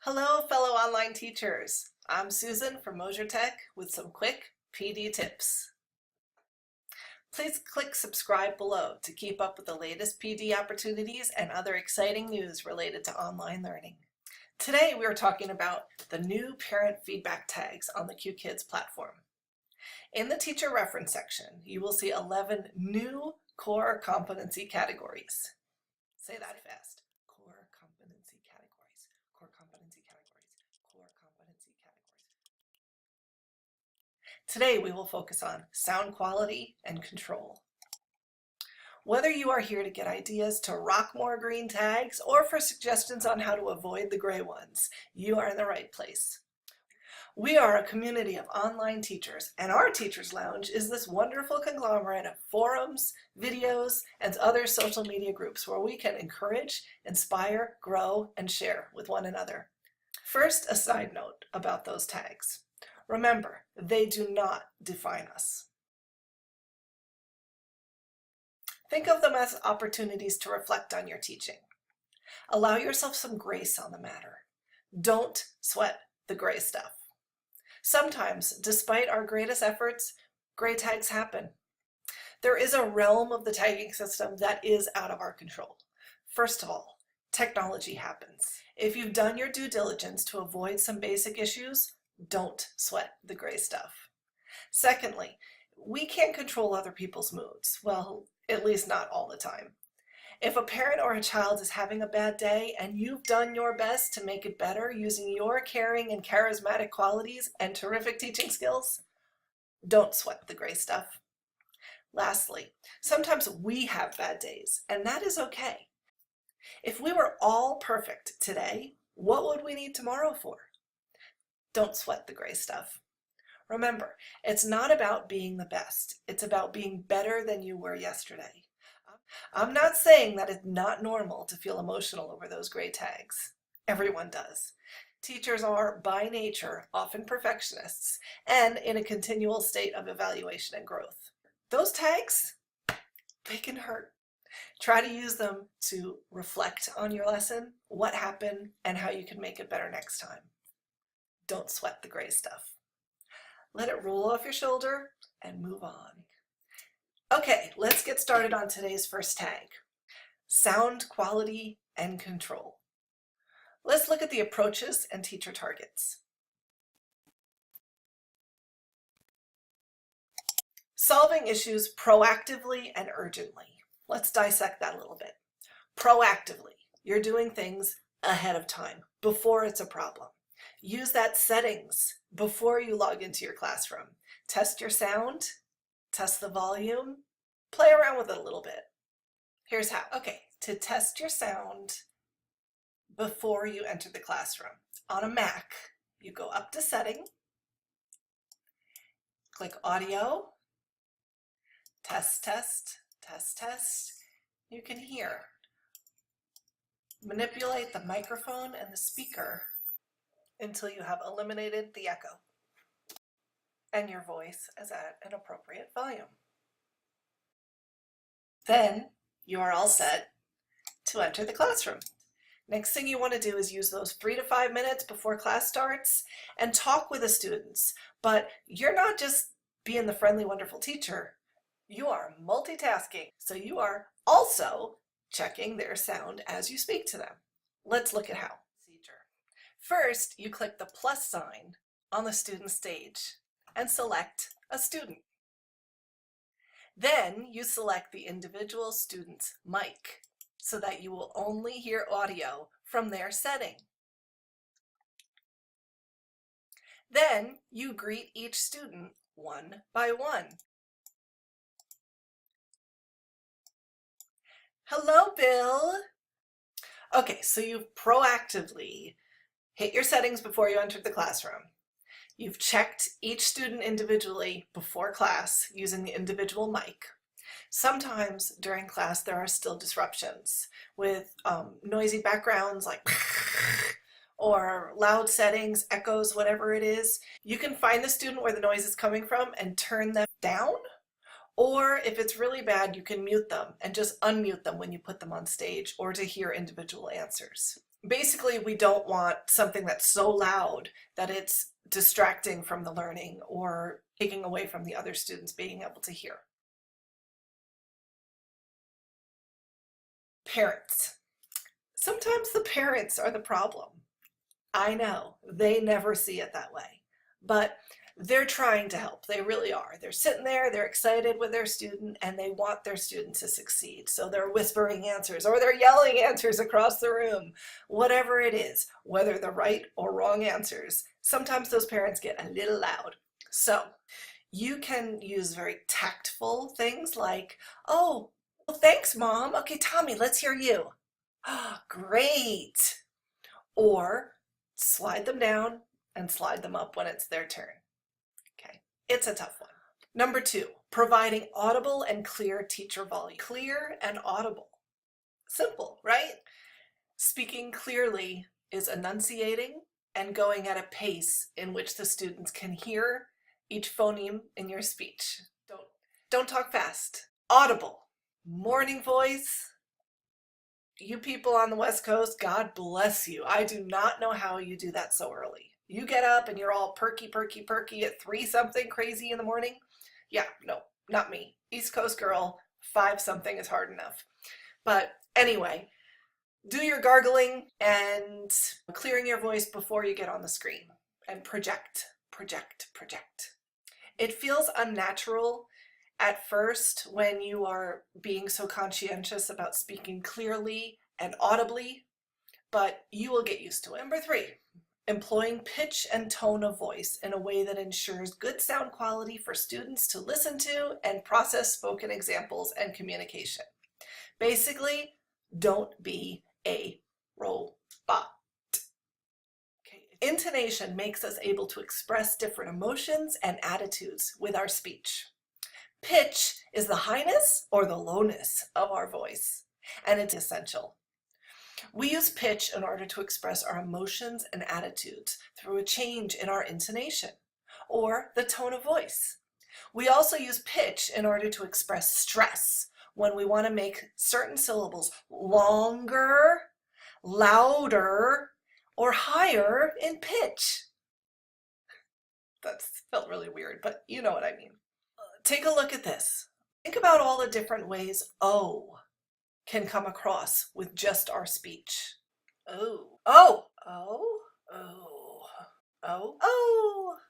Hello, fellow online teachers. I'm Susan from MosherTech with some quick PD tips. Please click subscribe below to keep up with the latest PD opportunities and other exciting news related to online learning. Today we are talking about the new parent feedback tags on the Qkids platform. In the teacher reference section, you will see 11 new core competency categories. Say that fast. Core competency categories. Core competency categories. Core competency categories. Today we will focus on sound quality and control. Whether you are here to get ideas to rock more green tags or for suggestions on how to avoid the gray ones, you are in the right place. We are a community of online teachers, and our Teachers Lounge is this wonderful conglomerate of forums, videos, and other social media groups where we can encourage, inspire, grow, and share with one another. First, a side note about those tags. Remember, they do not define us. Think of them as opportunities to reflect on your teaching. Allow yourself some grace on the matter. Don't sweat the gray stuff. Sometimes, despite our greatest efforts, gray tags happen. There is a realm of the tagging system that is out of our control. First of all, technology happens. If you've done your due diligence to avoid some basic issues, don't sweat the gray stuff. Secondly, we can't control other people's moods. Well, at least not all the time. If a parent or a child is having a bad day and you've done your best to make it better using your caring and charismatic qualities and terrific teaching skills, don't sweat the gray stuff. Lastly, sometimes we have bad days, and that is okay. If we were all perfect today, what would we need tomorrow for? Don't sweat the gray stuff. Remember, it's not about being the best. It's about being better than you were yesterday. I'm not saying that it's not normal to feel emotional over those gray tags. Everyone does. Teachers are, by nature, often perfectionists and in a continual state of evaluation and growth. Those tags, they can hurt. Try to use them to reflect on your lesson, what happened, and how you can make it better next time. Don't sweat the gray stuff. Let it roll off your shoulder and move on. Okay, let's get started on today's first tag, sound quality and control. Let's look at the approaches and teacher targets. Solving issues proactively and urgently. Let's dissect that a little bit. Proactively, you're doing things ahead of time, before it's a problem. Use that settings before you log into your classroom. Test your sound, test the volume, play around with it a little bit. Here's how. Okay, to test your sound before you enter the classroom. On a Mac, you go up to Setting, click Audio, test, test, test, test. You can hear. Manipulate the microphone and the speaker until you have eliminated the echo and your voice is at an appropriate volume. Then you are all set to enter the classroom. Next thing you want to do is use those 3 to 5 minutes before class starts and talk with the students. But you're not just being the friendly, wonderful teacher. You are multitasking. So you are also checking their sound as you speak to them. Let's look at how. First, you click the plus sign on the student stage and select a student. Then you select the individual student's mic so that you will only hear audio from their setting. Then you greet each student one by one. Hello, Bill. Okay, so you've proactively hit your settings before you entered the classroom. You've checked each student individually before class using the individual mic. Sometimes during class there are still disruptions with noisy backgrounds like or loud settings, echoes, whatever it is. You can find the student where the noise is coming from and turn them down. Or if it's really bad, you can mute them and just unmute them when you put them on stage or to hear individual answers. Basically, we don't want something that's so loud that it's distracting from the learning or taking away from the other students being able to hear. Parents. Sometimes the parents are the problem. I know, they never see it that way, but they're trying to help. They really are. They're sitting there, they're excited with their student, and they want their student to succeed. So they're whispering answers or they're yelling answers across the room. Whatever it is, whether the right or wrong answers, sometimes those parents get a little loud. So you can use very tactful things like, oh, well, thanks, Mom. Okay, Tommy, let's hear you. Oh, great. Or slide them down and slide them up when it's their turn. Okay, it's a tough one. Number 2, providing audible and clear teacher volume. Clear and audible. Simple, right? Speaking clearly is enunciating and going at a pace in which the students can hear each phoneme in your speech. Don't talk fast. Audible. Morning voice. You people on the West Coast, God bless you. I do not know how you do that so early. You get up and you're all perky at 3 something crazy in the morning. Yeah, no, not me. East Coast girl, 5 something is hard enough. But anyway, do your gargling and clearing your voice before you get on the screen. And project. It feels unnatural at first when you are being so conscientious about speaking clearly and audibly, but you will get used to it. Number 3, employing pitch and tone of voice in a way that ensures good sound quality for students to listen to and process spoken examples and communication. Basically, don't be a robot. Okay. Intonation makes us able to express different emotions and attitudes with our speech. Pitch is the highness or the lowness of our voice, and it's essential. We use pitch in order to express our emotions and attitudes through a change in our intonation or the tone of voice. We also use pitch in order to express stress when we want to make certain syllables longer, louder, or higher in pitch. That felt really weird, but you know what I mean. Take a look at this. Think about all the different ways O can come across with just our speech. Oh.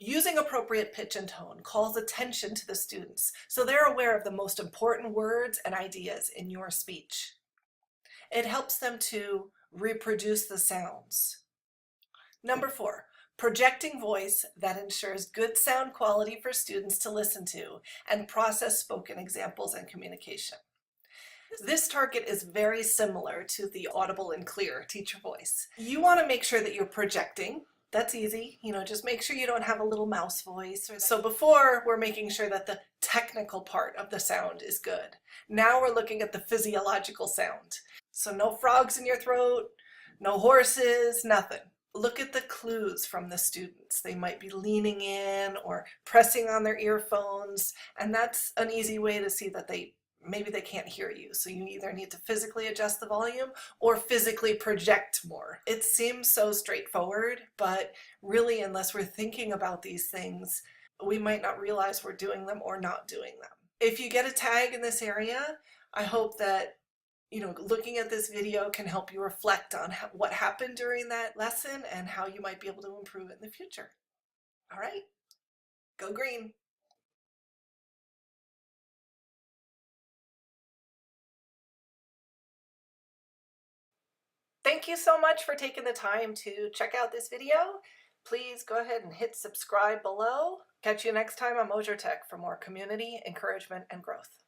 Using appropriate pitch and tone calls attention to the students so they're aware of the most important words and ideas in your speech. It helps them to reproduce the sounds. Number 4, projecting voice that ensures good sound quality for students to listen to and process spoken examples and communication. This target is very similar to the audible and clear teacher voice. You want to make sure that you're projecting. That's easy, just make sure you don't have a little mouse voice. So before, we're making sure that the technical part of the sound is good. Now we're looking at the physiological sound. So no frogs in your throat, no horses, nothing. Look at the clues from the students. They might be leaning in or pressing on their earphones, and that's an easy way to see that maybe they can't hear you. So you either need to physically adjust the volume or physically project more. It seems so straightforward, but really, unless we're thinking about these things, we might not realize we're doing them or not doing them. If you get a tag in this area, I hope that looking at this video can help you reflect on what happened during that lesson and how you might be able to improve it in the future. All right, go green. Thank you so much for taking the time to check out this video. Please go ahead and hit subscribe below. Catch you next time on MosherTech for more community, encouragement, and growth.